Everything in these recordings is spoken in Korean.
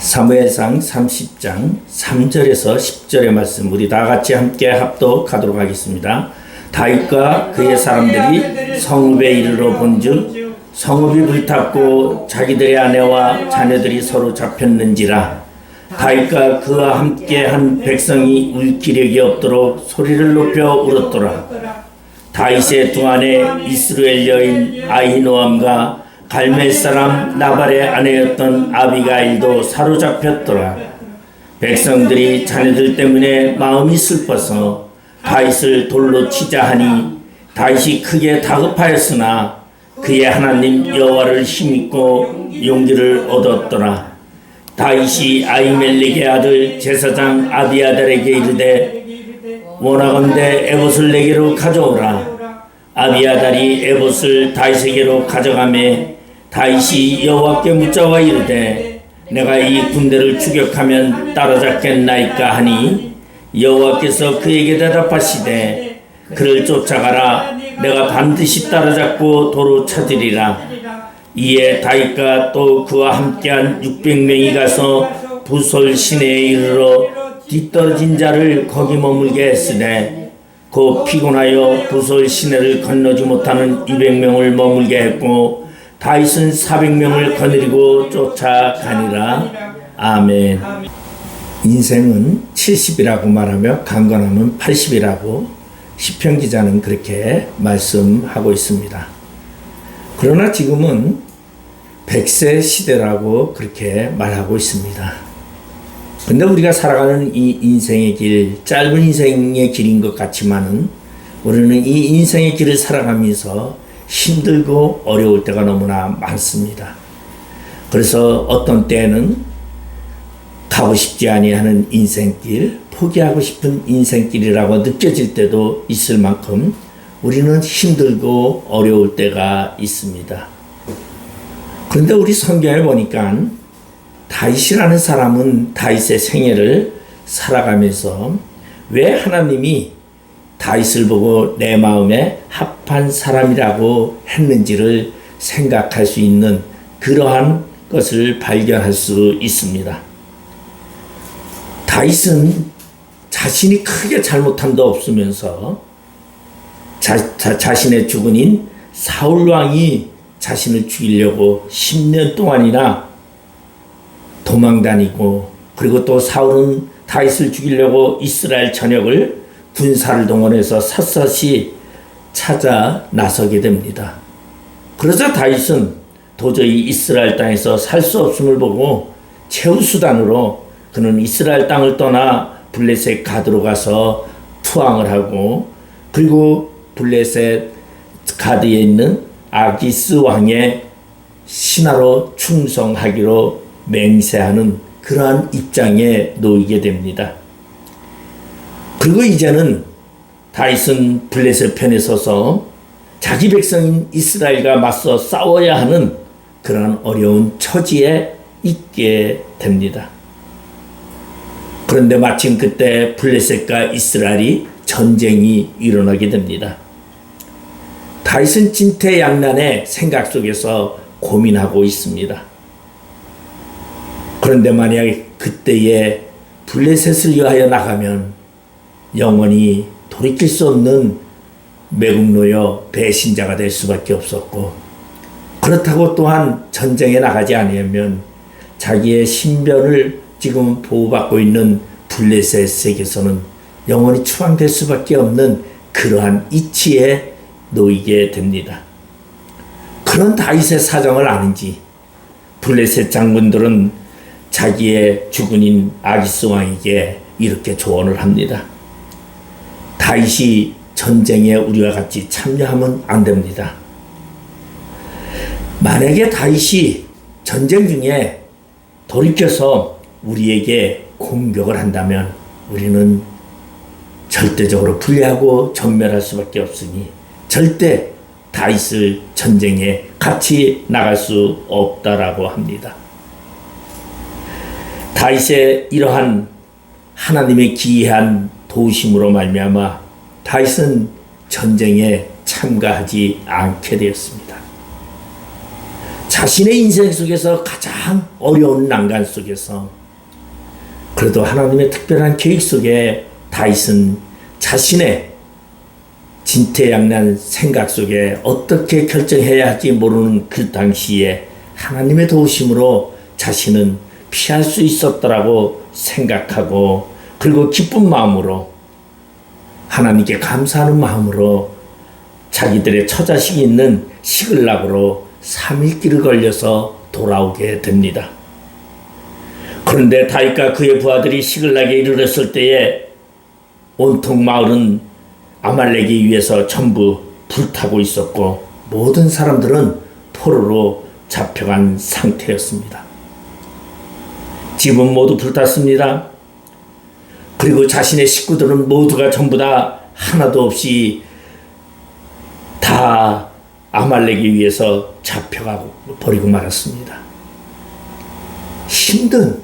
사무엘상 30장 3절에서 10절의 말씀 우리 다 같이 함께 합독하도록 하겠습니다. 다윗과 그의 사람들이 성읍에 이르러 본즉 성읍이 불탔고 자기들의 아내와 자녀들이 서로 잡혔는지라. 다윗과 그와 함께한 백성이 울 기력이 없도록 소리를 높여 울었더라. 다윗의 두 아내 이스라엘 여인 아히노암과 갈멜 사람 나발의 아내였던 아비가일도 사로잡혔더라. 백성들이 자녀들 때문에 마음이 슬퍼서 다윗을 돌로 치자 하니 다윗이 크게 다급하였으나 그의 하나님 여호와를 힘입고 용기를 얻었더라. 다윗이 아히멜렉의 아들 제사장 아비아달에게 이르되 원하건대 에봇을 내게로 가져오라. 아비아달이 에봇을 다윗에게로 가져가매 다윗이 여호와께 묻자와 이르되 내가 이 군대를 추격하면 따라잡겠나이까 하니 여호와께서 그에게 대답하시되 그를 쫓아가라. 내가 반드시 따라잡고 도로 찾으리라. 이에 다윗과 또 그와 함께한 600명이 가서 부솔 시내에 이르러 뒤떨어진 자를 거기 머물게 했으되 곧 피곤하여 부솔 시내를 건너지 못하는 200명을 머물게 했고 다윗은 400명을 거느리고 쫓아가니라. 아멘. 인생은 70이라고 말하며 강건함은 80이라고 시편 기자는 그렇게 말씀하고 있습니다. 그러나 지금은 100세 시대라고 그렇게 말하고 있습니다. 근데 우리가 살아가는 이 인생의 길, 짧은 인생의 길인 것 같지만은 우리는 이 인생의 길을 살아가면서 힘들고 어려울 때가 너무나 많습니다. 그래서 어떤 때는 가고 싶지 아니하는 인생길, 포기하고 싶은 인생길이라고 느껴질 때도 있을 만큼 우리는 힘들고 어려울 때가 있습니다. 그런데 우리 성경에 보니까 다윗이라는 사람은 다윗의 생애를 살아가면서 왜 하나님이 다윗을 보고 내 마음에 합한 사람이라고 했는지를 생각할 수 있는 그러한 것을 발견할 수 있습니다. 다윗은 자신이 크게 잘못한 도 없으면서 자신의 주군인 사울왕이 자신을 죽이려고 10년 동안이나 도망다니고, 그리고 또 사울은 다윗을 죽이려고 이스라엘 전역을 군사를 동원해서 샅샅이 찾아 나서게 됩니다. 그러자 다윗은 도저히 이스라엘 땅에서 살 수 없음을 보고 최후수단으로 그는 이스라엘 땅을 떠나 블레셋 가드로 가서 투항을 하고, 그리고 블레셋 가드에 있는 아기스 왕의 신하로 충성하기로 맹세하는 그러한 입장에 놓이게 됩니다. 그리고 이제는 다윗은 블레셋 편에 서서 자기 백성인 이스라엘과 맞서 싸워야 하는 그러한 어려운 처지에 있게 됩니다. 그런데 마침 그때 블레셋과 이스라엘이 전쟁이 일어나게 됩니다. 다윗은 진퇴양난의 생각 속에서 고민하고 있습니다. 그런데 만약 그때에 블레셋을 위하여 나가면 영원히 돌이킬 수 없는 매국노여 배신자가 될 수밖에 없었고, 그렇다고 또한 전쟁에 나가지 않으면 자기의 신변을 지금 보호받고 있는 블레셋에게서는 영원히 추방될 수밖에 없는 그러한 이치에 놓이게 됩니다. 그런 다윗의 사정을 아는지 블레셋 장군들은 자기의 주군인 아기스 왕에게 이렇게 조언을 합니다. 다윗이 전쟁에 우리와 같이 참여하면 안 됩니다. 만약에 다윗이 전쟁 중에 돌이켜서 우리에게 공격을 한다면 우리는 절대적으로 불리하고 전멸할 수밖에 없으니 절대 다윗을 전쟁에 같이 나갈 수 없다라고 합니다. 다윗의 이러한 하나님의 기이한 도우심으로 말미암아 다윗은 전쟁에 참가하지 않게 되었습니다. 자신의 인생 속에서 가장 어려운 난간 속에서 그래도 하나님의 특별한 계획 속에 다윗은 자신의 진퇴양난 생각 속에 어떻게 결정해야 할지 모르는 그 당시에 하나님의 도우심으로 자신은 피할 수 있었더라고 생각하고, 그리고 기쁜 마음으로 하나님께 감사하는 마음으로 자기들의 처자식이 있는 시글락으로 3일길을 걸려서 돌아오게 됩니다. 그런데 다윗과 그의 부하들이 시글락에 이르렀을 때에 온통 마을은 아말렉에 위해서 전부 불타고 있었고 모든 사람들은 포로로 잡혀간 상태였습니다. 집은 모두 불탔습니다. 그리고 자신의 식구들은 모두가 전부 다 하나도 없이 다 아말렉에 의해서 잡혀가고 버리고 말았습니다. 힘든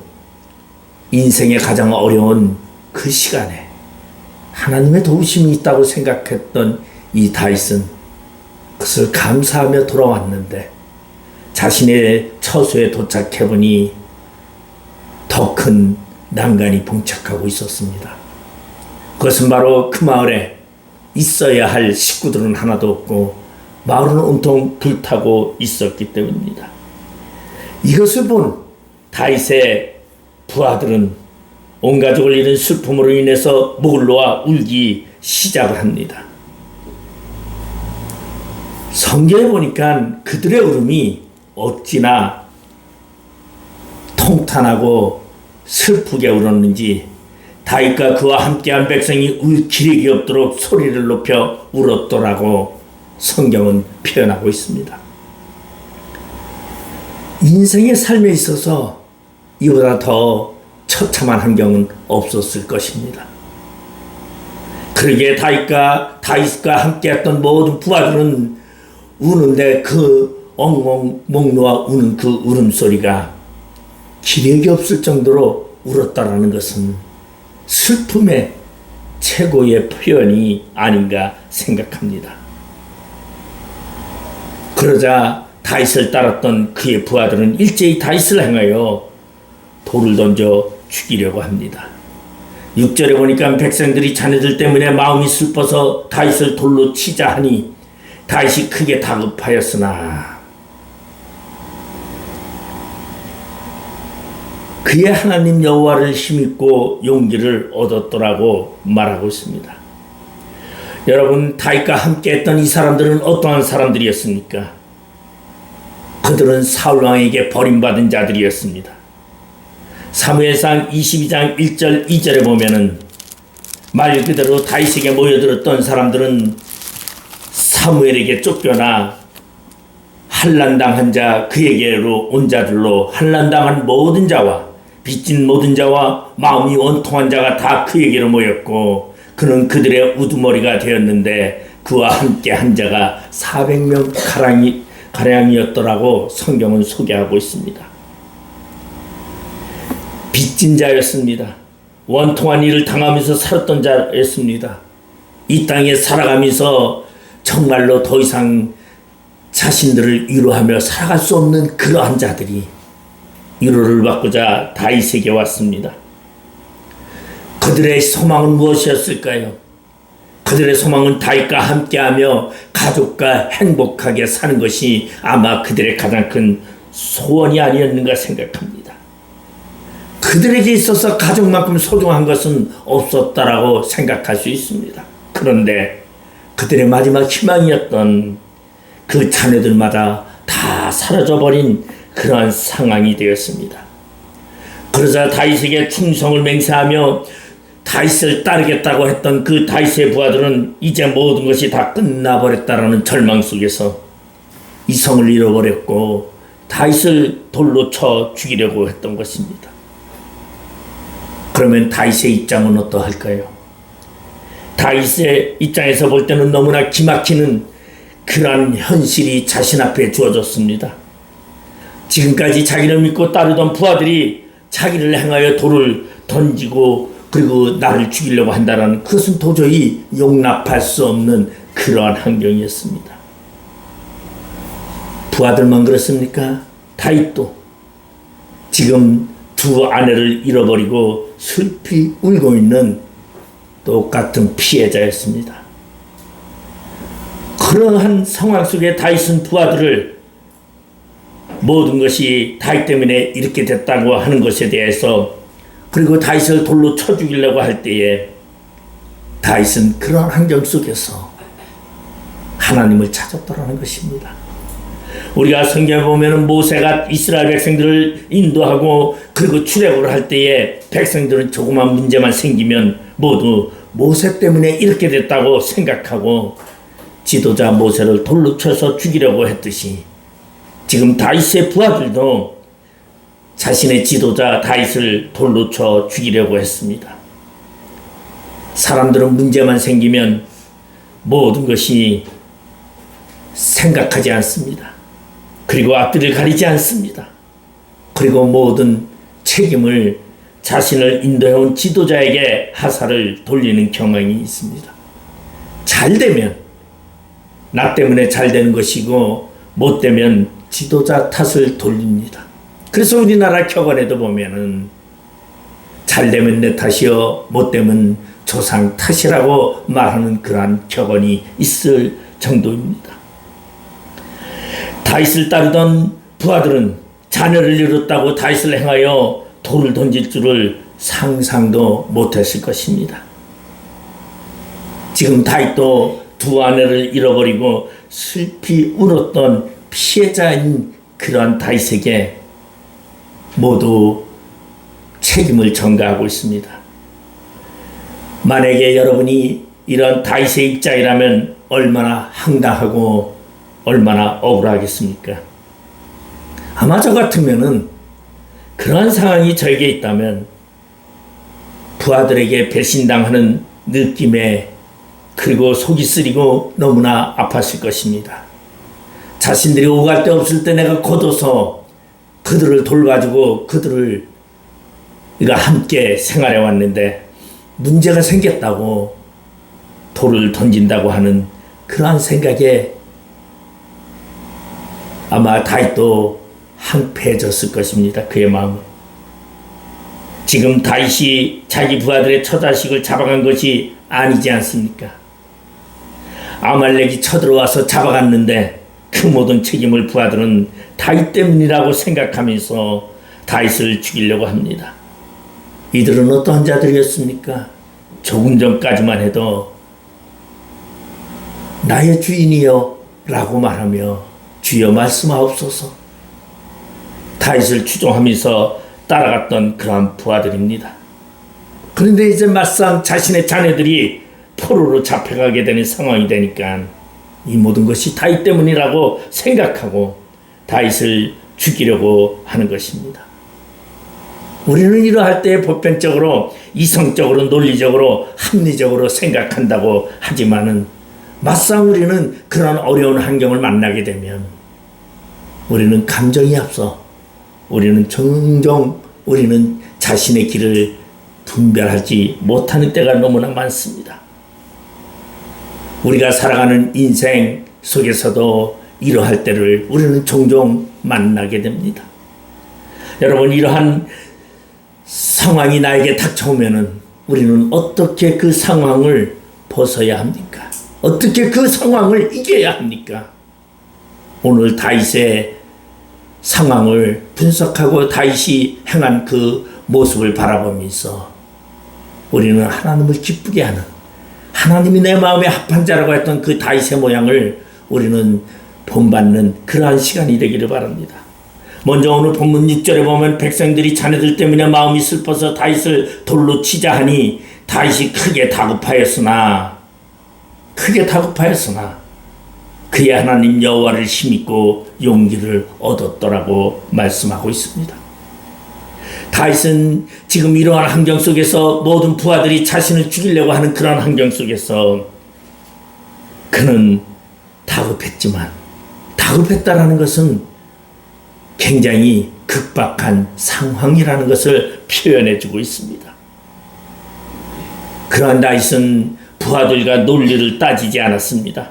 인생의 가장 어려운 그 시간에 하나님의 도우심이 있다고 생각했던 이 다윗은 그것을 감사하며 돌아왔는데 자신의 처소에 도착해보니 더 큰 난간이 봉착하고 있었습니다. 그것은 바로 그 마을에 있어야 할 식구들은 하나도 없고 마을은 온통 불타고 있었기 때문입니다. 이것을 본 다윗의 부하들은 온 가족을 잃은 슬픔으로 인해서 목을 놓아 울기 시작을 합니다. 성경에 보니까 그들의 울음이 어찌나 통탄하고 슬프게 울었는지 다윗과 그와 함께한 백성이 울 기력이 없도록 소리를 높여 울었더라고 성경은 표현하고 있습니다. 인생의 삶에 있어서 이보다 더 처참한 환경은 없었을 것입니다. 그러기에 다윗과 함께했던 모든 부하들은 우는데 그 엉엉 목 놓아 우는 그 울음소리가 기력이 없을 정도로 울었다라는 것은 슬픔의 최고의 표현이 아닌가 생각합니다. 그러자 다윗을 따랐던 그의 부하들은 일제히 다윗을 향하여 돌을 던져 죽이려고 합니다. 6절에 보니까 백성들이 자네들 때문에 마음이 슬퍼서 다윗을 돌로 치자 하니 다윗이 크게 다급하였으나 그의 하나님 여호와를 힘입고 용기를 얻었더라고 말하고 있습니다. 여러분, 다윗과 함께 했던 이 사람들은 어떠한 사람들이었습니까? 그들은 사울 왕에게 버림받은 자들이었습니다. 사무엘상 22장 1절 2절에 보면은 말 그대로 다윗에게 모여들었던 사람들은 사무엘에게 쫓겨나 환난당한 자, 그에게로 온 자들로 환난당한 모든 자와 빚진 모든 자와 마음이 원통한 자가 다 그에게로 모였고 그는 그들의 우두머리가 되었는데 그와 함께 한 자가 400명 가량이었더라고 성경은 소개하고 있습니다. 빚진 자였습니다. 원통한 일을 당하면서 살았던 자였습니다. 이 땅에 살아가면서 정말로 더 이상 자신들을 위로하며 살아갈 수 없는 그러한 자들이 위로를 받고자 다윗에게 왔습니다. 그들의 소망은 무엇이었을까요? 그들의 소망은 다윗과 함께하며 가족과 행복하게 사는 것이 아마 그들의 가장 큰 소원이 아니었는가 생각합니다. 그들에게 있어서 가족만큼 소중한 것은 없었다라고 생각할 수 있습니다. 그런데 그들의 마지막 희망이었던 그 자녀들마다 다 사라져버린 그러한 상황이 되었습니다. 그러자 다윗에게 충성을 맹세하며 다윗을 따르겠다고 했던 그 다윗의 부하들은 이제 모든 것이 다 끝나버렸다라는 절망 속에서 이성을 잃어버렸고 다윗을 돌로 쳐 죽이려고 했던 것입니다. 그러면 다윗의 입장은 어떠할까요? 다윗의 입장에서 볼 때는 너무나 기막히는 그러한 현실이 자신 앞에 주어졌습니다. 지금까지 자기를 믿고 따르던 부하들이 자기를 향하여 돌을 던지고 그리고 나를 죽이려고 한다는 그것은 도저히 용납할 수 없는 그러한 환경이었습니다. 부하들만 그렇습니까? 다윗도 지금 두 아내를 잃어버리고 슬피 울고 있는 똑같은 피해자였습니다. 그러한 상황 속에 다윗은 부하들을 모든 것이 다윗 때문에 이렇게 됐다고 하는 것에 대해서, 그리고 다윗을 돌로 쳐 죽이려고 할 때에 다윗은 그런 환경 속에서 하나님을 찾았더라는 것입니다. 우리가 성경에 보면 모세가 이스라엘 백성들을 인도하고 그리고 출애굽을 할 때에 백성들은 조그만 문제만 생기면 모두 모세 때문에 이렇게 됐다고 생각하고 지도자 모세를 돌로 쳐서 죽이려고 했듯이, 지금 다윗의 부하들도 자신의 지도자 다윗을 돌로 쳐 죽이려고 했습니다. 사람들은 문제만 생기면 모든 것이 생각하지 않습니다. 그리고 앞뒤를 가리지 않습니다. 그리고 모든 책임을 자신을 인도해온 지도자에게 하사를 돌리는 경향이 있습니다. 잘 되면 나 때문에 잘 되는 것이고 못 되면 지도자 탓을 돌립니다. 그래서 우리나라 격언에도 보면은 잘 되면 내 탓이요 못 되면 조상 탓이라고 말하는 그러한 격언이 있을 정도입니다. 다윗을 따르던 부하들은 자녀를 잃었다고 다윗을 행하여 돌을 던질 줄을 상상도 못했을 것입니다. 지금 다윗도 두 아내를 잃어버리고 슬피 울었던 피해자인 그러한 다윗에게 모두 책임을 전가하고 있습니다. 만약에 여러분이 이런 다윗의 입장이라면 얼마나 황당하고 얼마나 억울하겠습니까? 아마 저 같으면은 그러한 상황이 저에게 있다면 부하들에게 배신당하는 느낌에 그리고 속이 쓰리고 너무나 아팠을 것입니다. 자신들이 오갈 데 없을 때 내가 걷어서 그들을 돌봐주고 그들을 함께 생활해 왔는데 문제가 생겼다고 돌을 던진다고 하는 그러한 생각에 아마 다윗도 황폐해졌을 것입니다. 그의 마음은. 지금 다윗이 자기 부하들의 처자식을 잡아간 것이 아니지 않습니까? 아말렉이 쳐들어와서 잡아갔는데 그 모든 책임을 부하들은 다윗 때문이라고 생각하면서 다윗을 죽이려고 합니다. 이들은 어떠한 자들이었습니까? 조금 전까지만 해도 나의 주인이여 라고 말하며 주여 말씀하옵소서 다윗을 추종하면서 따라갔던 그러한 부하들입니다. 그런데 이제 막상 자신의 자녀들이 포로로 잡혀가게 되는 상황이 되니까 이 모든 것이 다윗 때문이라고 생각하고 다윗을 죽이려고 하는 것입니다. 우리는 이러할 때 보편적으로 이성적으로 논리적으로 합리적으로 생각한다고 하지만은 막상 우리는 그런 어려운 환경을 만나게 되면 우리는 감정이 앞서 우리는 종종 우리는 자신의 길을 분별하지 못하는 때가 너무나 많습니다. 우리가 살아가는 인생 속에서도 이러할 때를 우리는 종종 만나게 됩니다. 여러분, 이러한 상황이 나에게 닥쳐오면은 우리는 어떻게 그 상황을 벗어야 합니까? 어떻게 그 상황을 이겨야 합니까? 오늘 다윗의 상황을 분석하고 다윗이 행한 그 모습을 바라보면서 우리는 하나님을 기쁘게 하는, 하나님이 내 마음에 합한 자라고 했던 그 다윗의 모양을 우리는 본받는 그러한 시간이 되기를 바랍니다. 먼저 오늘 본문 6절에 보면 백성들이 자네들 때문에 마음이 슬퍼서 다윗을 돌로 치자 하니 다윗이 크게 다급하였으나 그의 하나님 여호와를 힘입고 용기를 얻었더라고 말씀하고 있습니다. 다윗은 지금 이러한 환경 속에서 모든 부하들이 자신을 죽이려고 하는 그런 환경 속에서 그는 다급했다라는 것은 굉장히 급박한 상황이라는 것을 표현해주고 있습니다. 그러한 다윗은 부하들과 논리를 따지지 않았습니다.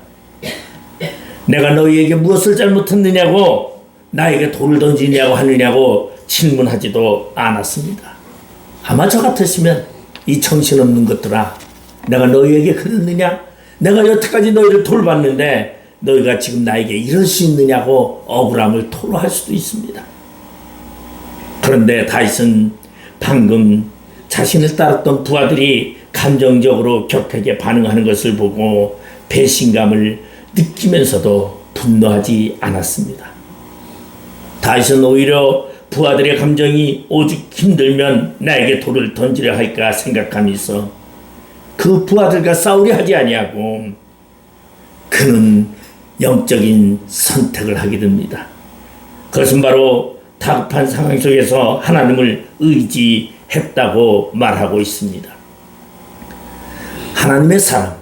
내가 너희에게 무엇을 잘못했느냐고 나에게 돌을 던지냐고 하느냐고 질문하지도 않았습니다. 아마 저 같으시면 이 정신없는 것들아, 내가 너희에게 그랬느냐? 내가 여태까지 너희를 돌봤는데 너희가 지금 나에게 이럴 수 있느냐고 억울함을 토로할 수도 있습니다. 그런데 다윗은 방금 자신을 따랐던 부하들이 감정적으로 격하게 반응하는 것을 보고 배신감을 느끼면서도 분노하지 않았습니다. 다윗은 오히려 부하들의 감정이 오죽 힘들면 나에게 돌을 던지려 할까 생각하면서 그 부하들과 싸우려 하지 아니하고 그는 영적인 선택을 하게 됩니다. 그것은 바로 다급한 상황 속에서 하나님을 의지했다고 말하고 있습니다. 하나님의 사람,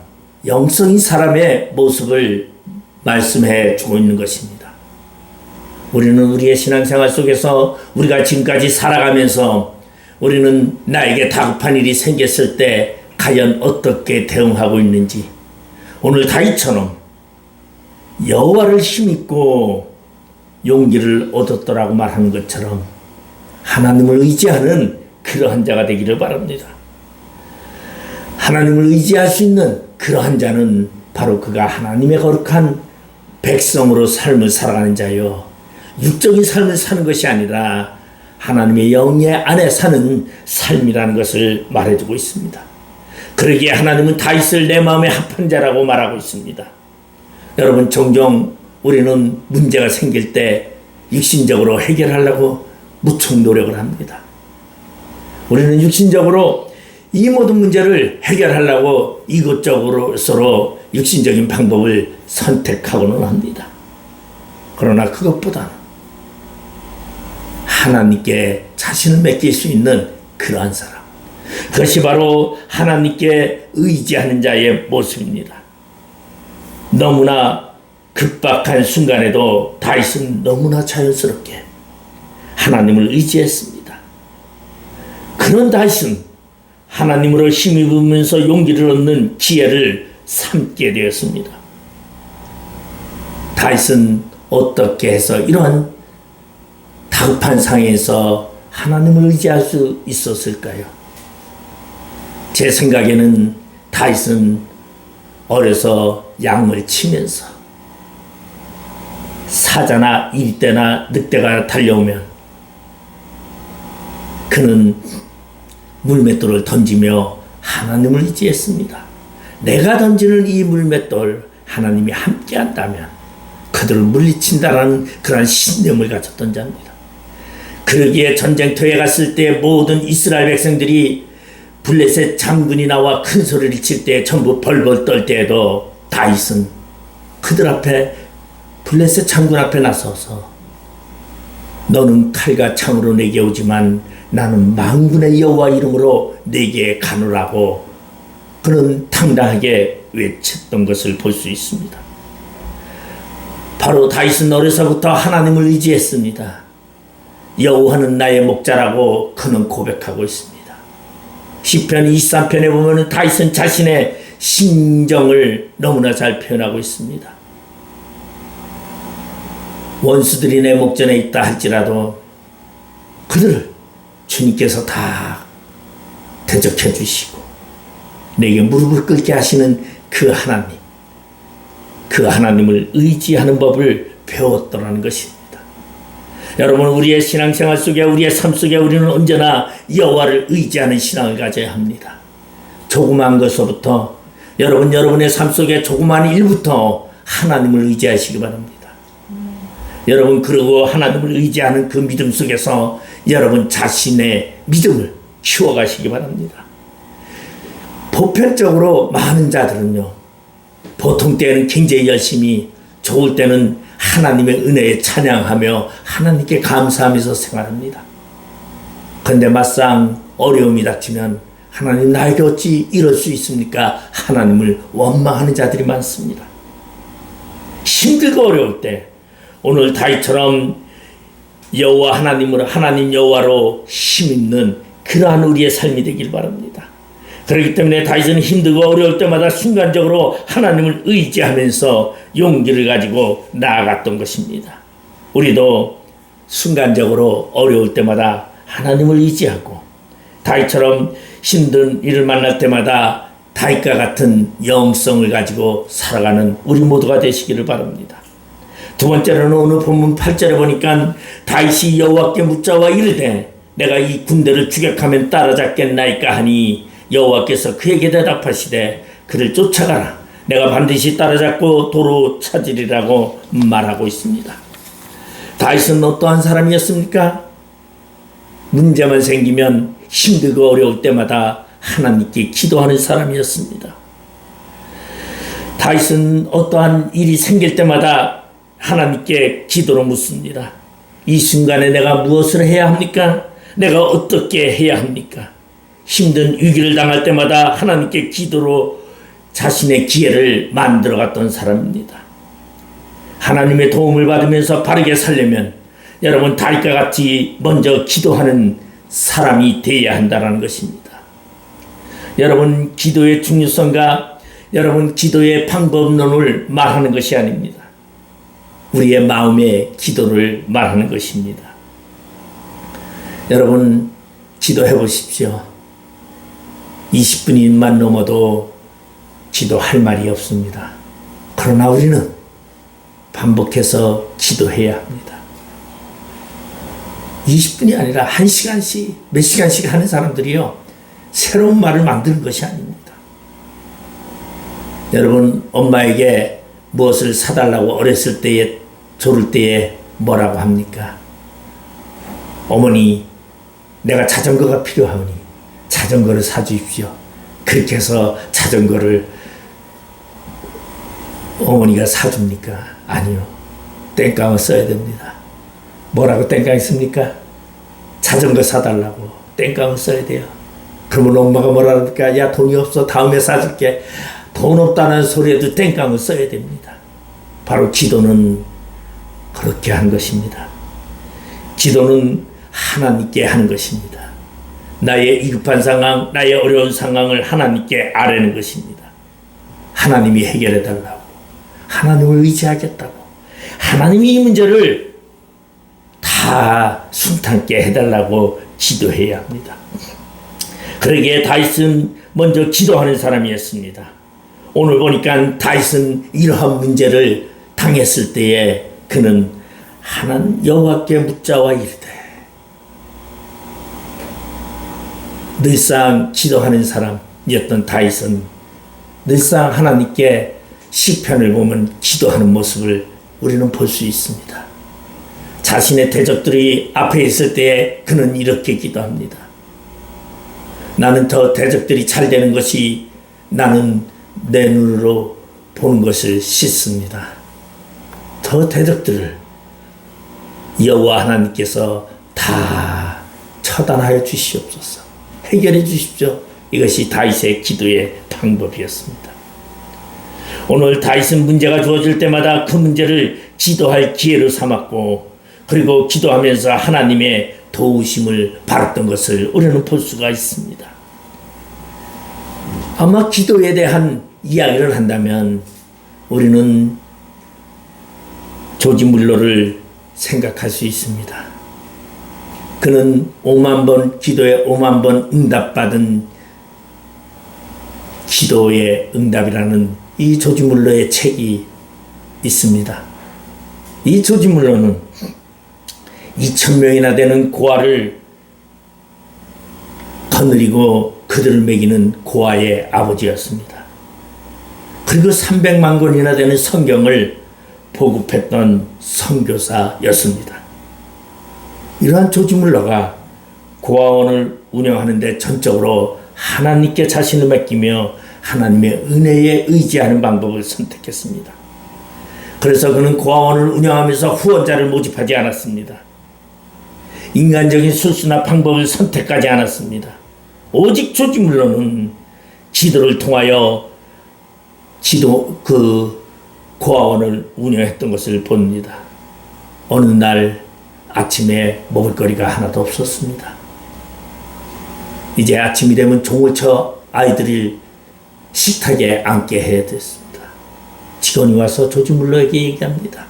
영성인 사람의 모습을 말씀해 주고 있는 것입니다. 우리는 우리의 신앙생활 속에서 우리가 지금까지 살아가면서 우리는 나에게 다급한 일이 생겼을 때 과연 어떻게 대응하고 있는지, 오늘 다윗처럼 여호와를 힘입고 용기를 얻었더라고 말하는 것처럼 하나님을 의지하는 그러한 자가 되기를 바랍니다. 하나님을 의지할 수 있는 그러한 자는 바로 그가 하나님의 거룩한 백성으로 삶을 살아가는 자요, 육적인 삶을 사는 것이 아니라 하나님의 영의 안에 사는 삶이라는 것을 말해주고 있습니다. 그러기에 하나님은 다윗을 내 마음에 합한 자라고 말하고 있습니다. 여러분, 종종 우리는 문제가 생길 때 육신적으로 해결하려고 무척 노력을 합니다. 우리는 육신적으로 이 모든 문제를 해결하려고 이것저것 서로 육신적인 방법을 선택하고는 합니다. 그러나 그것보다는 하나님께 자신을 맡길 수 있는 그러한 사람, 그것이 바로 하나님께 의지하는 자의 모습입니다. 너무나 급박한 순간에도 다윗은 너무나 자연스럽게 하나님을 의지했습니다. 그런 다윗은 하나님으로 힘입으면서 용기를 얻는 기회를 삼게 되었습니다. 다윗은 어떻게 해서 이러한 다급한 상황에서 하나님을 의지할 수 있었을까요? 제 생각에는 다윗은 어려서 양을 치면서 사자나 일대나 늑대가 달려오면 그는 물맷돌을 던지며 하나님을 의지했습니다. 내가 던지는 이 물맷돌 하나님이 함께 한다면 그들을 물리친다라는 그러한 신념을 가졌던 자입니다. 그러기에 전쟁터에 갔을 때 모든 이스라엘 백성들이 블레셋 장군이 나와 큰 소리를 칠 때 전부 벌벌 떨 때에도 다윗은 그들 앞에, 블레셋 장군 앞에 나서서 너는 칼과 창으로 내게 오지만 나는 만군의 여호와 이름으로 내게 가노라고 그는 당당하게 외쳤던 것을 볼 수 있습니다. 바로 다윗은 어려서부터 하나님을 의지했습니다. 여호와는 나의 목자라고 그는 고백하고 있습니다. 시편 23편에 보면 다윗은 자신의 심정을 너무나 잘 표현하고 있습니다. 원수들이 내 목전에 있다 할지라도 그들을 주님께서 다 대적해 주시고 내게 무릎을 꿇게 하시는 그 하나님, 그 하나님을 의지하는 법을 배웠더라는 것입니다. 여러분, 우리의 신앙생활 속에, 우리의 삶 속에 우리는 언제나 여호와를 의지하는 신앙을 가져야 합니다. 조그마한 것부터, 여러분의 삶 속에 조그마한 일부터 하나님을 의지하시기 바랍니다. 여러분, 그리고 하나님을 의지하는 그 믿음 속에서 여러분 자신의 믿음을 키워가시기 바랍니다. 보편적으로 많은 자들은요, 보통 때는 굉장히 열심히, 좋을 때는 하나님의 은혜에 찬양하며 하나님께 감사하면서 생활합니다. 그런데 막상 어려움이 닥치면 하나님 나에게 어찌 이럴 수 있습니까? 하나님을 원망하는 자들이 많습니다. 힘들고 어려울 때 오늘 다윗처럼 여호와 하나님으로, 하나님 여호와로 힘있는 그러한 우리의 삶이 되길 바랍니다. 그렇기 때문에 다윗은 힘들고 어려울 때마다 순간적으로 하나님을 의지하면서 용기를 가지고 나아갔던 것입니다. 우리도 순간적으로 어려울 때마다 하나님을 의지하고 다윗처럼 힘든 일을 만날 때마다 다윗과 같은 영성을 가지고 살아가는 우리 모두가 되시기를 바랍니다. 두 번째로는 오늘 본문 8절에 보니까 다윗이 여호와께 묻자와 이르되 내가 이 군대를 추격하면 따라잡겠나이까 하니 여호와께서 그에게 대답하시되 그를 쫓아가라. 내가 반드시 따라잡고 도로 찾으리라고 말하고 있습니다. 다윗은 어떠한 사람이었습니까? 문제만 생기면 힘들고 어려울 때마다 하나님께 기도하는 사람이었습니다. 다윗은 어떠한 일이 생길 때마다 하나님께 기도로 묻습니다. 이 순간에 내가 무엇을 해야 합니까? 내가 어떻게 해야 합니까? 힘든 위기를 당할 때마다 하나님께 기도로 자신의 기회를 만들어갔던 사람입니다. 하나님의 도움을 받으면서 바르게 살려면 여러분 다윗과 같이 먼저 기도하는 사람이 되어야 한다는 것입니다. 여러분 기도의 중요성과 여러분 기도의 방법론을 말하는 것이 아닙니다. 우리의 마음의 기도를 말하는 것입니다. 여러분 기도해 보십시오. 20분만 넘어도 기도할 말이 없습니다. 그러나 우리는 반복해서 기도해야 합니다. 20분이 아니라 1시간씩 몇 시간씩 하는 사람들이요 새로운 말을 만드는 것이 아닙니다. 여러분 엄마에게 무엇을 사달라고 어렸을 때에 조를 때에 뭐라고 합니까? 어머니 내가 자전거가 필요하오니 자전거를 사주십시오. 그렇게 해서 자전거를 어머니가 사줍니까? 아니요. 땡깡을 써야 됩니다. 뭐라고 땡깡이 씁니까? 자전거 사달라고 땡깡을 써야 돼요. 그러면 엄마가 뭐라 그럴까? 야 돈이 없어 다음에 사줄게. 돈 없다는 소리에도 땡깡을 써야 됩니다. 바로 기도는 그렇게 한 것입니다. 기도는 하나님께 하는 것입니다. 나의 위급한 상황, 나의 어려운 상황을 하나님께 아뢰는 것입니다. 하나님이 해결해 달라고, 하나님을 의지하겠다고, 하나님이 이 문제를 다 순탄케 해달라고 기도해야 합니다. 그러기에 다윗은 먼저 기도하는 사람이었습니다. 오늘 보니까 다윗은 이러한 문제를 당했을 때에 그는 하나님 여호와께 묻자와 이르되 늘상 기도하는 사람이었던 다윗은 늘상 하나님께 시편을 보면 기도하는 모습을 우리는 볼 수 있습니다. 자신의 대적들이 앞에 있을 때에 그는 이렇게 기도합니다. 나는 더 대적들이 잘 되는 것이 나는 내 눈으로 보는 것을 싫습니다. 더 대적들을 여호와 하나님께서 다 처단하여 주시옵소서. 해결해 주십시오. 이것이 다윗의 기도의 방법이었습니다. 오늘 다윗은 문제가 주어질 때마다 그 문제를 기도할 기회로 삼았고 그리고 기도하면서 하나님의 도우심을 받았던 것을 우리는 볼 수가 있습니다. 아마 기도에 대한 이야기를 한다면 우리는 조지 물러를 생각할 수 있습니다. 그는 5만 번 기도에 5만 번 응답받은 기도의 응답이라는 이 조지 물러의 책이 있습니다. 이 조지 물러는 2,000명이나 되는 고아를 거느리고 그들을 먹이는 고아의 아버지였습니다. 그리고 300만 권이나 되는 성경을 보급했던 선교사였습니다. 이러한 조지 물러가 고아원을 운영하는데 전적으로 하나님께 자신을 맡기며 하나님의 은혜에 의지하는 방법을 선택했습니다. 그래서 그는 고아원을 운영하면서 후원자를 모집하지 않았습니다. 인간적인 술수나 방법을 선택하지 않았습니다. 오직 조지 물러는 기도를 통하여 고아원을 운영했던 것을 봅니다. 어느 날 아침에 먹을 거리가 하나도 없었습니다. 이제 아침이 되면 종을 쳐 아이들을 식탁에 앉게 해야 됐습니다. 직원이 와서 조지 물러에게 얘기합니다.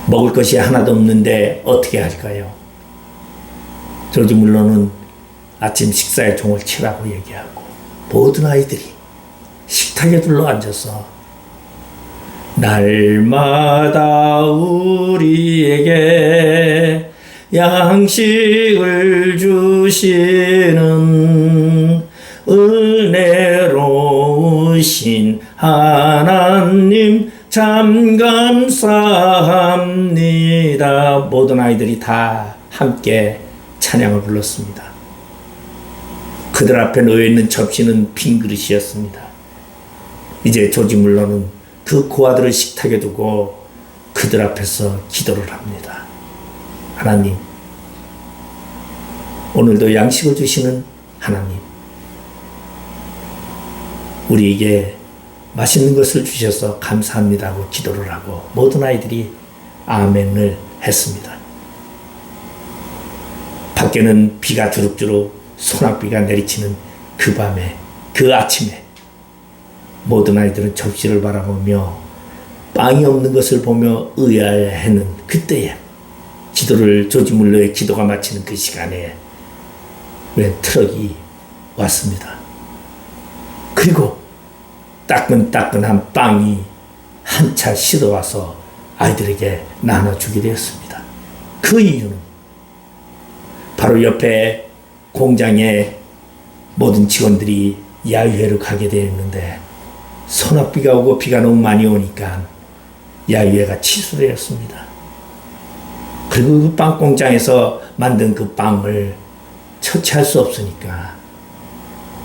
먹을 것이 하나도 없는데 어떻게 할까요? 조지 물러는 아침 식사에 종을 치라고 얘기하고 모든 아이들이 식탁에 둘러앉아서 날마다 우리에게 양식을 주시는 은혜로우신 하나님 참 감사합니다. 모든 아이들이 다 함께 찬양을 불렀습니다. 그들 앞에 놓여있는 접시는 빈 그릇이었습니다. 이제 조지 물러는 그 고아들을 식탁에 두고 그들 앞에서 기도를 합니다. 하나님, 오늘도 양식을 주시는 하나님, 우리에게 맛있는 것을 주셔서 감사합니다 하고 기도를 하고 모든 아이들이 아멘을 했습니다. 밖에는 비가 주룩주룩 소낙비가 내리치는 그 밤에, 그 아침에 모든 아이들은 접시를 바라보며 빵이 없는 것을 보며 의아해하는 그때에 조지 물러의 기도가 마치는 그 시간에 웬 트럭이 왔습니다. 그리고 따끈따끈한 빵이 한 차 싣어와서 아이들에게 나눠주게 되었습니다. 그 이유는 바로 옆에 공장에 모든 직원들이 야유회를 가게 되었는데 소낙비가 오고 비가 너무 많이 오니까 야유회가 취소되었습니다. 그리고 그 빵 공장에서 만든 그 빵을 처치할 수 없으니까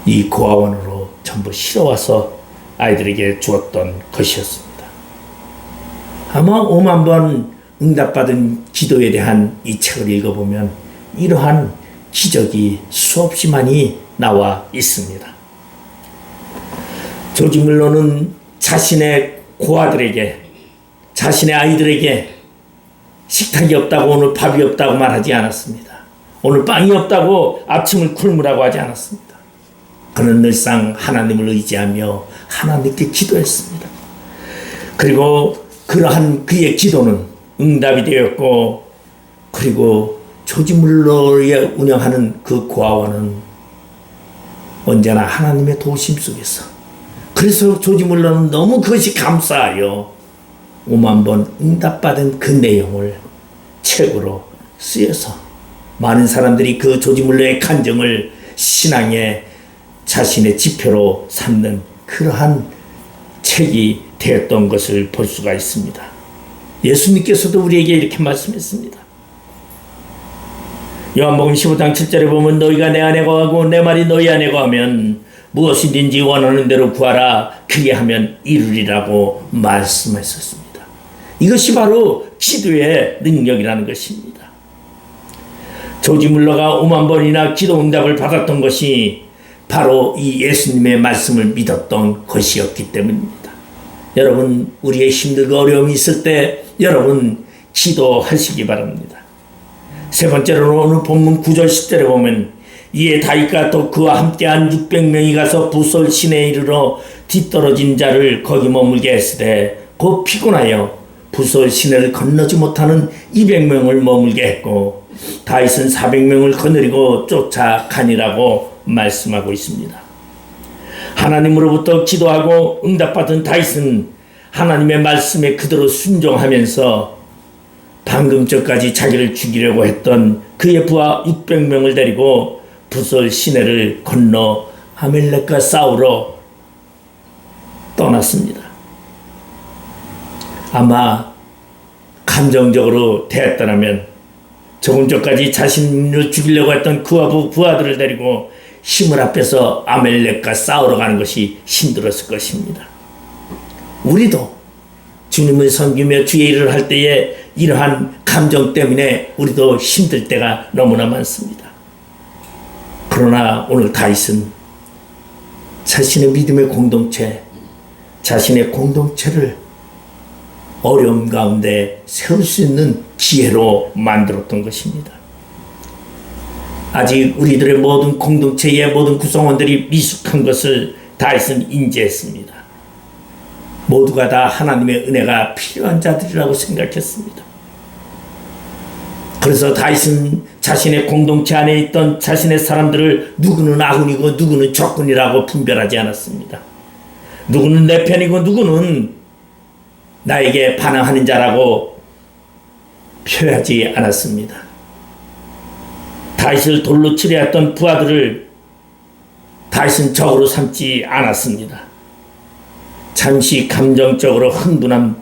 이 고아원으로 전부 실어와서 아이들에게 주었던 것이었습니다. 아마 5만 번 응답받은 기도에 대한 이 책을 읽어보면 이러한 기적이 수없이 많이 나와 있습니다. 조지 물러는 자신의 고아들에게, 자신의 아이들에게 식탁이 없다고 오늘 밥이 없다고 말하지 않았습니다. 오늘 빵이 없다고 아침을 굶으라고 하지 않았습니다. 그는 늘상 하나님을 의지하며 하나님께 기도했습니다. 그리고 그러한 그의 기도는 응답이 되었고, 그리고 조지 물러에 운영하는 그 고아원은 언제나 하나님의 도우심 속에서, 그래서 조지 물러는 너무 그것이 감사하여 5만 번 응답받은 그 내용을 책으로 쓰여서 많은 사람들이 그 조지 물러의 간증을 신앙의 자신의 지표로 삼는 그러한 책이 되었던 것을 볼 수가 있습니다. 예수님께서도 우리에게 이렇게 말씀했습니다. 요한복음 15장 7절에 보면 너희가 내 안에 거하고 내 말이 너희 안에 거하면 무엇이든지 원하는 대로 구하라 그리하면 이루리라고 말씀하셨습니다. 이것이 바로 기도의 능력이라는 것입니다. 조지 물러가 5만 번이나 기도 응답을 받았던 것이 바로 이 예수님의 말씀을 믿었던 것이었기 때문입니다. 여러분, 우리의 힘들고 어려움이 있을 때 여러분 기도하시기 바랍니다. 세 번째로 오늘 본문 9절 10절에 보면 이에 다윗과 또 그와 함께한 600명이 가서 부솔 시내에 이르러 뒤떨어진 자를 거기 머물게 했으되 곧 피곤하여 부솔 시내를 건너지 못하는 200명을 머물게 했고 다윗은 400명을 거느리고 쫓아가니라고 말씀하고 있습니다. 하나님으로부터 기도하고 응답받은 다윗은 하나님의 말씀에 그대로 순종하면서 방금 전까지 자기를 죽이려고 했던 그의 부하 600명을 데리고 부솔 시내를 건너 아멜렉과 싸우러 떠났습니다. 아마 감정적으로 대했더라면 조금 전까지 자신을 죽이려고 했던 그와 부하들을 데리고 힘을 합해서 아멜렉과 싸우러 가는 것이 힘들었을 것입니다. 우리도 주님을 섬기며 주의 일을 할 때에 이러한 감정 때문에 우리도 힘들 때가 너무나 많습니다. 그러나 오늘 다윗은 자신의 믿음의 공동체, 자신의 공동체를 어려움 가운데 세울 수 있는 기회로 만들었던 것입니다. 아직 우리들의 모든 공동체의 모든 구성원들이 미숙한 것을 다윗은 인지했습니다. 모두가 다 하나님의 은혜가 필요한 자들이라고 생각했습니다. 그래서 다윗은 자신의 공동체 안에 있던 자신의 사람들을 누구는 아군이고 누구는 적군이라고 분별하지 않았습니다. 누구는 내 편이고 누구는 나에게 반항하는 자라고 표하지 않았습니다. 다윗을 돌로 치려했던 부하들을 다윗은 적으로 삼지 않았습니다. 잠시 감정적으로 흥분한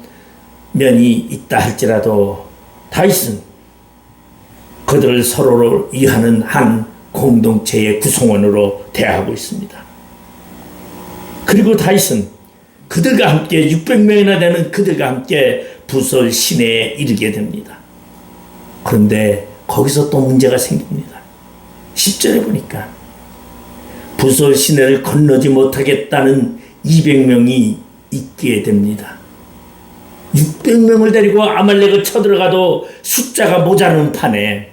면이 있다 할지라도 다윗은 그들을 서로를 위하는 한 공동체의 구성원으로 대하고 있습니다. 그리고 다윗은 그들과 함께 600명이나 되는 그들과 함께 부솔 시내에 이르게 됩니다. 그런데 거기서 또 문제가 생깁니다. 10절에 보니까 부솔 시내를 건너지 못하겠다는 200명이 있게 됩니다. 600명을 데리고 아말렉을 쳐들어가도 숫자가 모자라는 판에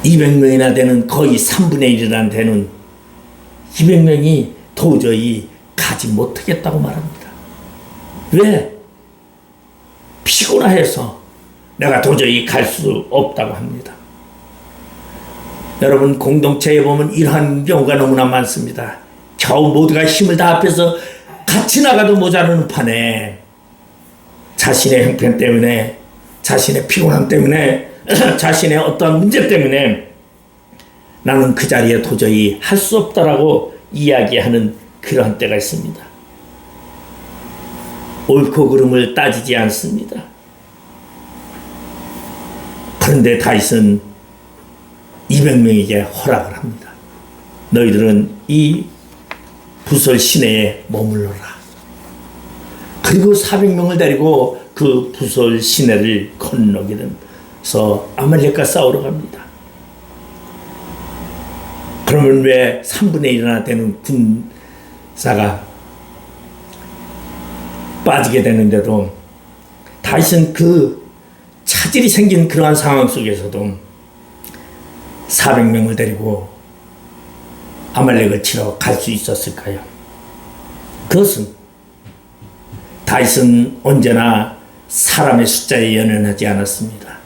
200명이나 되는 거의 3분의 1이나 되는 200명이 도저히 가지 못하겠다고 말합니다. 왜? 피곤해서 내가 도저히 갈 수 없다고 합니다. 여러분, 공동체에 보면 이러한 경우가 너무나 많습니다. 겨우 모두가 힘을 다 합해서 같이 나가도 모자라는 판에 자신의 형편 때문에, 자신의 피곤함 때문에, 자신의 어떠한 문제 때문에 나는 그 자리에 도저히 할 수 없다라고 이야기하는 그러한 때가 있습니다. 옳고 그름을 따지지 않습니다. 그런데 다윗은 200명에게 허락을 합니다. 너희들은 이 부솔 시내에 머물러라. 그리고 400명을 데리고 그 부솔 시내를 건너게 되면서 아말렉과 싸우러 갑니다. 그러면 왜 3분의 1이나 되는 군사가 빠지게 되는데도 다윗은 그 차질이 생긴 그러한 상황 속에서도 400명을 데리고 아말렉을 치러 갈 수 있었을까요? 그것은 다윗은 언제나 사람의 숫자에 연연하지 않았습니다.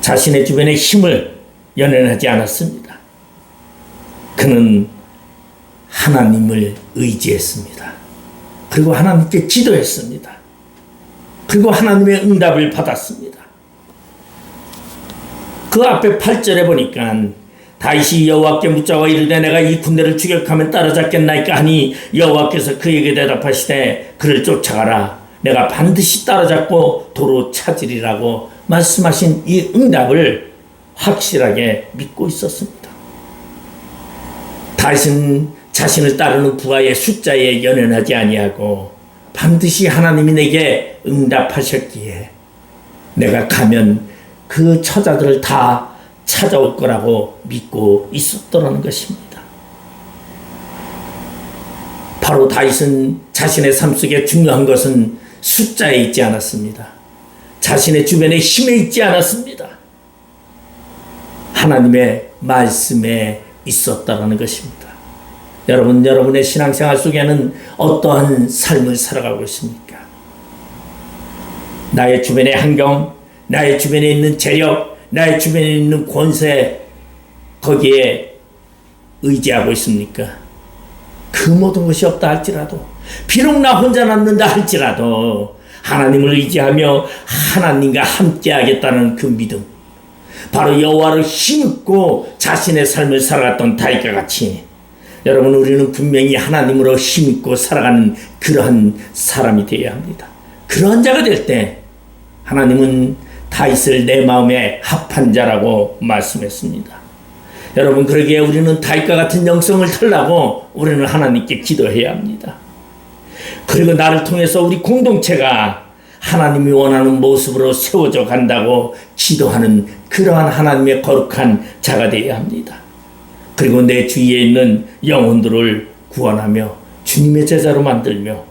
자신의 주변의 힘을 연연하지 않았습니다. 그는 하나님을 의지했습니다. 그리고 하나님께 기도했습니다. 그리고 하나님의 응답을 받았습니다. 그 앞에 8절에 보니까 다윗이 여호와께 묻자와 이르되 내가 이 군대를 추격하면 따라잡겠나이까 하니 여호와께서 그에게 대답하시되 그를 쫓아가라. 내가 반드시 따라잡고 도로 찾으리라고 말씀하신 이 응답을 확실하게 믿고 있었습니다. 다윗은 자신을 따르는 부하의 숫자에 연연하지 아니하고 반드시 하나님이 내게 응답하셨기에 내가 가면 그 처자들을 다 찾아올 거라고 믿고 있었더라는 것입니다. 바로 다윗은 자신의 삶 속에 중요한 것은 숫자에 있지 않았습니다. 자신의 주변에 힘에 있지 않았습니다. 하나님의 말씀에 있었다라는 것입니다. 여러분, 여러분의 신앙생활 속에는 어떠한 삶을 살아가고 있습니까? 나의 주변의 환경, 나의 주변에 있는 재력, 나의 주변에 있는 권세, 거기에 의지하고 있습니까? 그 모든 것이 없다 할지라도, 비록 나 혼자 남는다 할지라도 하나님을 의지하며 하나님과 함께 하겠다는 그 믿음, 바로 여호와를 힘입고 자신의 삶을 살아갔던 다윗과 같이 여러분, 우리는 분명히 하나님으로 힘입고 살아가는 그러한 사람이 되어야 합니다. 그러한 자가 될 때 하나님은 다윗을 내 마음에 합한 자라고 말씀했습니다. 여러분, 그러기에 우리는 다윗과 같은 영성을 털라고 우리는 하나님께 기도해야 합니다. 그리고 나를 통해서 우리 공동체가 하나님이 원하는 모습으로 세워져 간다고 기도하는 그러한 하나님의 거룩한 자가 되어야 합니다. 그리고 내 주위에 있는 영혼들을 구원하며 주님의 제자로 만들며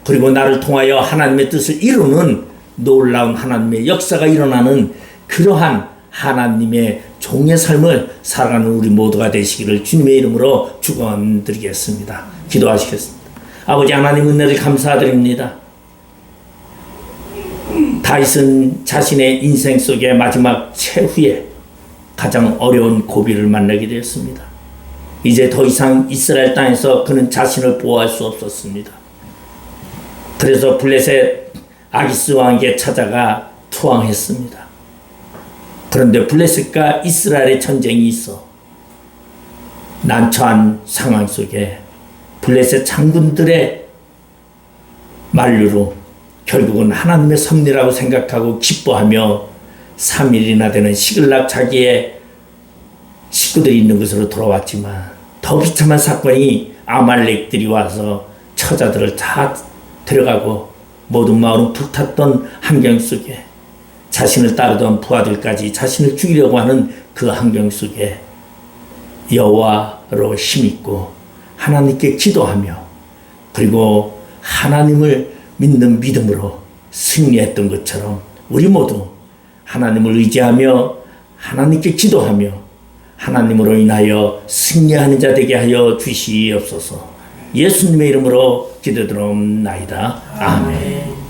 그리고 나를 통하여 하나님의 뜻을 이루는 놀라운 하나님의 역사가 일어나는 그러한 하나님의 종의 삶을 살아가는 우리 모두가 되시기를 주님의 이름으로 축원드리겠습니다. 기도하시겠습니다. 아버지 하나님, 은혜를 감사드립니다. 다윗은 자신의 인생 속의 마지막 최후에 가장 어려운 고비를 만나게 되었습니다. 이제 더 이상 이스라엘 땅에서 그는 자신을 보호할 수 없었습니다. 그래서 블레셋 아기스 왕에게 찾아가 투항했습니다. 그런데 블레셋과 이스라엘의 전쟁이 있어 난처한 상황 속에 블레셋 장군들의 만류로 결국은 하나님의 섭리라고 생각하고 기뻐하며 3일이나 되는 시글락 자기의 식구들이 있는 곳으로 돌아왔지만 더 비참한 사건이 아말렉들이 와서 처자들을 다 데려가고 모든 마을은 불탔던 환경 속에 자신을 따르던 부하들까지 자신을 죽이려고 하는 그 환경 속에 여호와로 힘입고 하나님께 기도하며 그리고 하나님을 믿는 믿음으로 승리했던 것처럼 우리 모두 하나님을 의지하며 하나님께 기도하며 하나님으로 인하여 승리하는 자 되게 하여 주시옵소서. 예수님의 이름으로 기도드리옵나이다. 아멘.